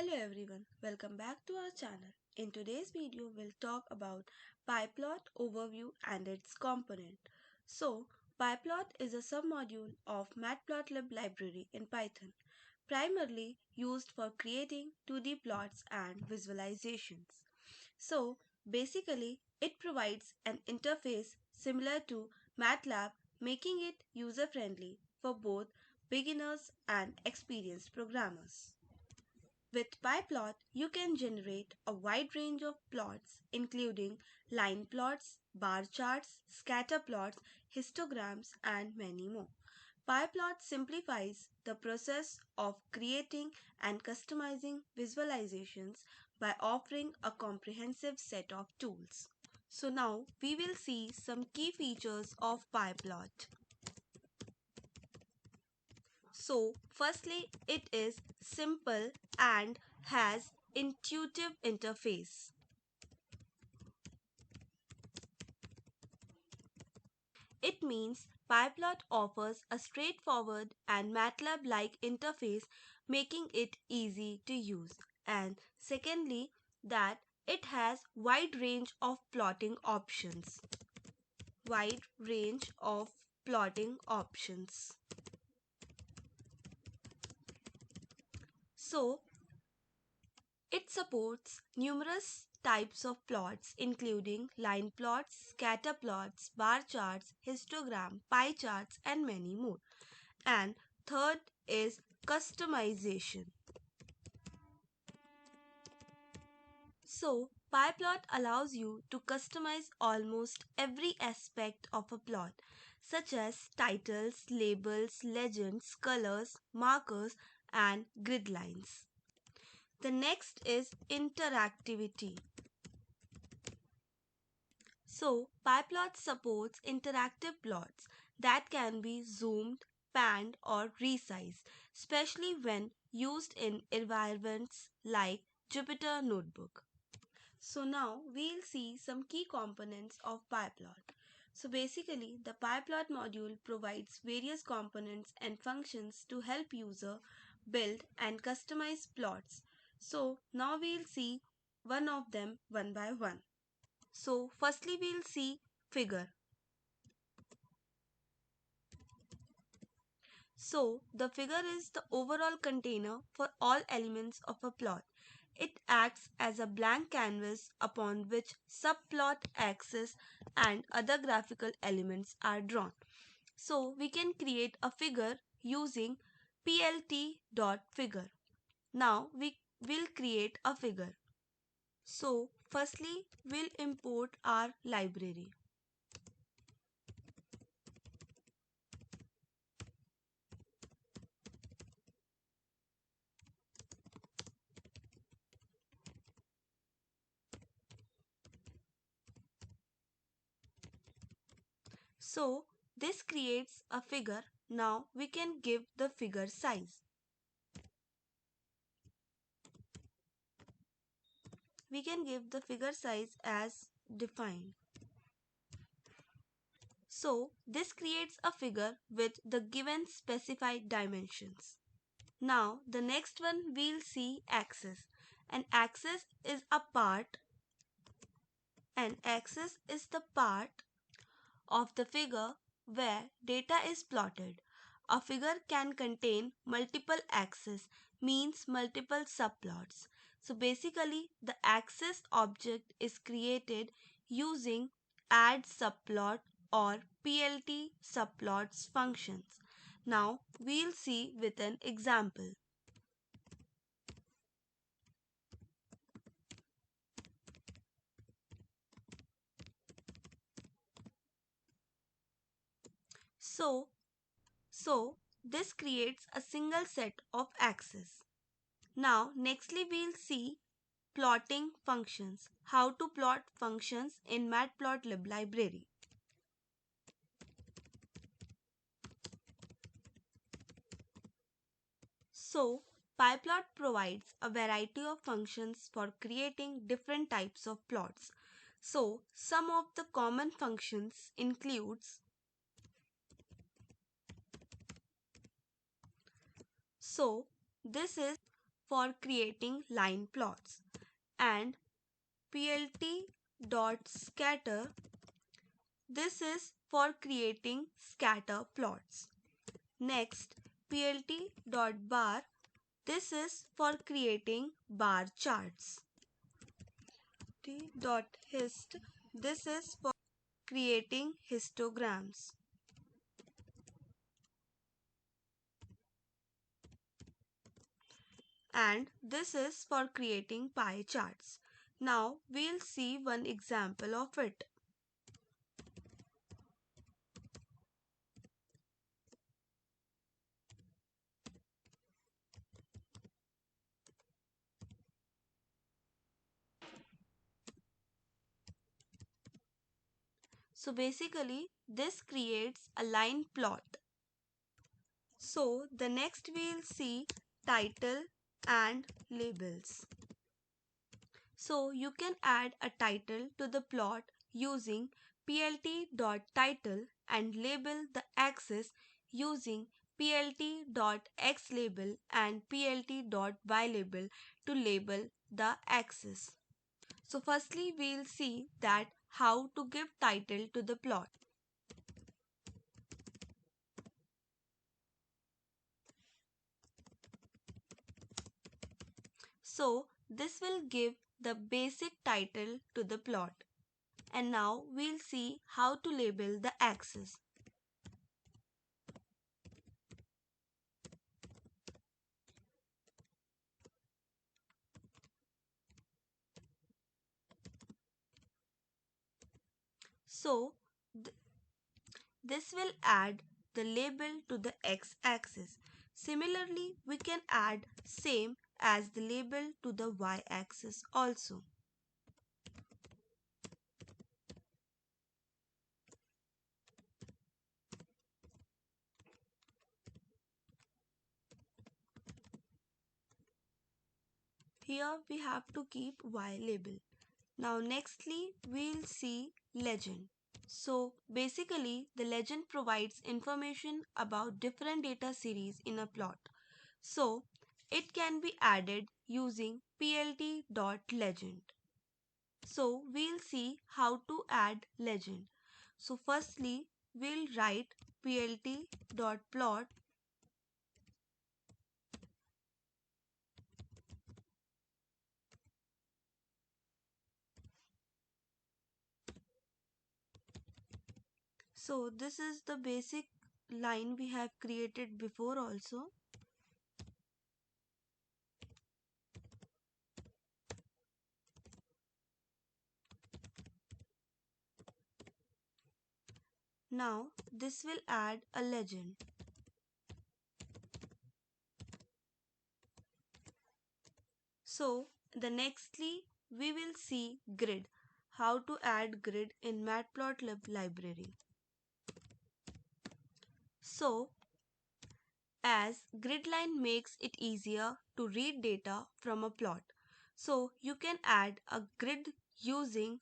Hello everyone, welcome back to our channel. In today's video, we'll talk about Pyplot overview and its component. Pyplot is a submodule of Matplotlib library in Python, primarily used for creating 2D plots and visualizations. So, basically, it provides an interface similar to MATLAB, making it user-friendly for both beginners and experienced programmers. With Pyplot, you can generate a wide range of plots, including line plots, bar charts, scatter plots, histograms, and many more. Pyplot simplifies the process of creating and customizing visualizations by offering a comprehensive set of tools. So now we will see some key features of Pyplot. So, firstly, it is simple and has intuitive interface. It means Pyplot offers a straightforward and MATLAB-like interface, making it easy to use. And secondly, that it has wide range of plotting options. Wide range of plotting options. So, it supports numerous types of plots including line plots, scatter plots, bar charts, histogram, pie charts and many more. And third is customization. So, Pyplot allows you to customize almost every aspect of a plot, such as titles, labels, legends, colors, markers, and grid lines. The next is interactivity. So, Pyplot supports interactive plots that can be zoomed, panned, or resized, especially when used in environments like Jupyter Notebook. So now we'll see some key components of Pyplot. So basically, the Pyplot module provides various components and functions to help user build and customize plots. So now we'll see one of them one by one. So firstly we'll see figure. So the figure is the overall container for all elements of a plot. It acts as a blank canvas upon which subplot axes and other graphical elements are drawn. So we can create a figure using plt.figure. Now we will create a figure. So firstly we'll import our library. So this creates a figure. Now we can give the figure size. We can give the figure size as defined. So this creates a figure with the given specified dimensions. Now the next one we'll see axis. An axis is a part the part of the figure where data is plotted. A figure can contain multiple axes, means multiple subplots. So basically the axis object is created using add subplot or plt subplots functions. Now we'll see with an example. So this creates a single set of axes. Now nextly we'll see plotting functions. How to plot functions in Matplotlib library. So Pyplot provides a variety of functions for creating different types of plots. So some of the common functions includes So this is for creating line plots, and plt.scatter, this is for creating scatter plots. Next, plt.bar, this is for creating bar charts. T.hist, this is for creating histograms. And this is for creating pie charts. Now we'll see one example of it. So basically this creates a line plot. So the next we'll see title and labels. So you can add a title to the plot using plt.title and label the axis using plt.xlabel and plt.ylabel to label the axis. So firstly we'll see that how to give title to the plot. So this will give the basic title to the plot. And now we'll see how to label the axis. So this will add the label to the x-axis. Similarly, we can add same as the label to the y-axis also. Here we have to keep y label. Now nextly we'll see legend. So basically the legend provides information about different data series in a plot. So it can be added using plt.legend. So we'll see how to add legend. So firstly we'll write plt.plot So this is the basic line we have created before also. Now this will add a legend. So the nextly we will see grid. How to add grid in Matplotlib library. So as grid line makes it easier to read data from a plot. So you can add a grid using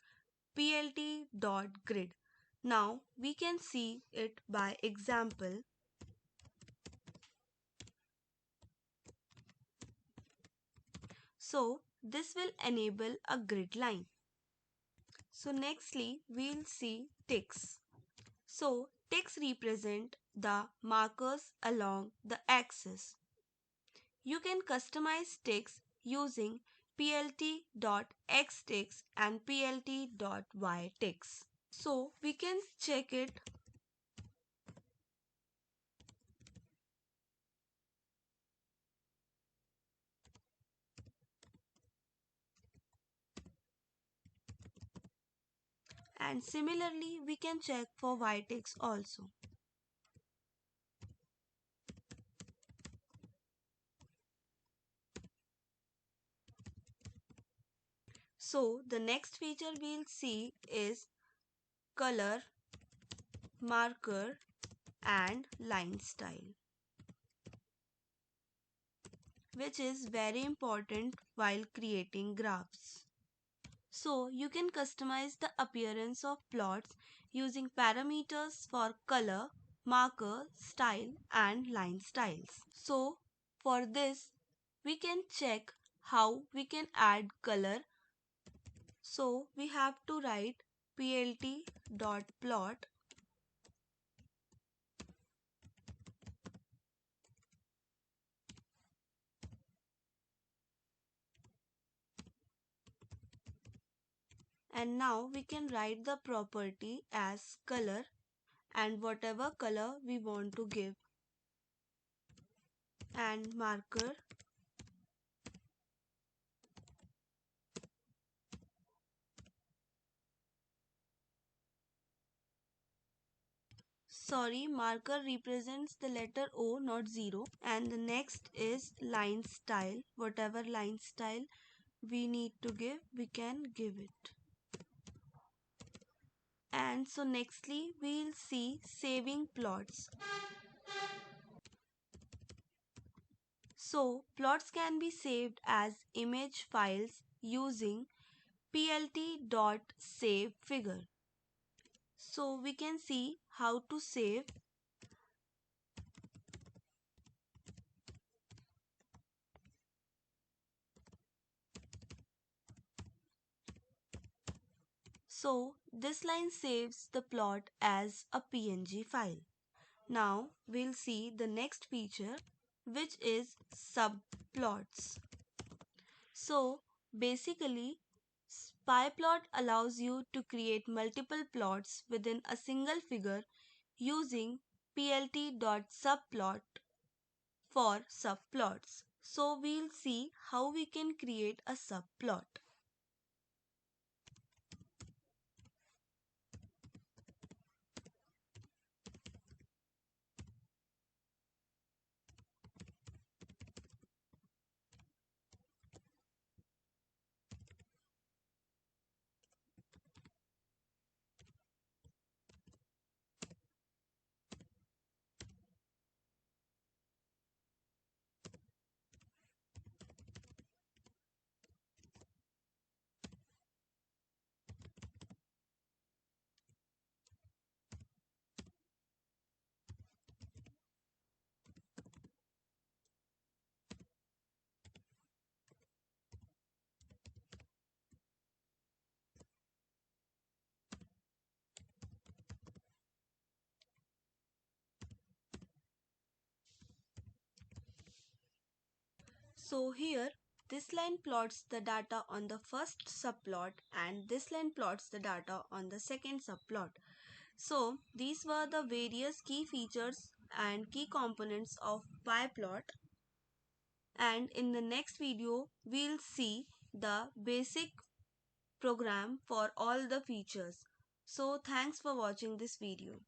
plt.grid. Now we can see it by example. So this will enable a grid line. So nextly we'll see ticks. So ticks represent the markers along the axis. You can customize ticks using plt.xticks and plt.yticks. So we can check it. And similarly we can check for yticks also. So the next feature we'll see is color, marker and line style, which is very important while creating graphs. So you can customize the appearance of plots using parameters for color, marker, style and line styles. So for this we can check how we can add color. So we have to write plt.plot and now we can write the property as color and whatever color we want to give and marker. Sorry, marker represents the letter O, not 0. And the next is line style. Whatever line style we need to give, we can give it. And so nextly, we'll see saving plots. So plots can be saved as image files using plt.savefigure. So we can see how to save. So this line saves the plot as a PNG file. Now we'll see the next feature, which is subplots. So basically, Pyplot allows you to create multiple plots within a single figure using plt.subplot for subplots. So we'll see how we can create a subplot. So here this line plots the data on the first subplot and this line plots the data on the second subplot. So these were the various key features and key components of Pyplot, and in the next video we'll see the basic program for all the features. So thanks for watching this video.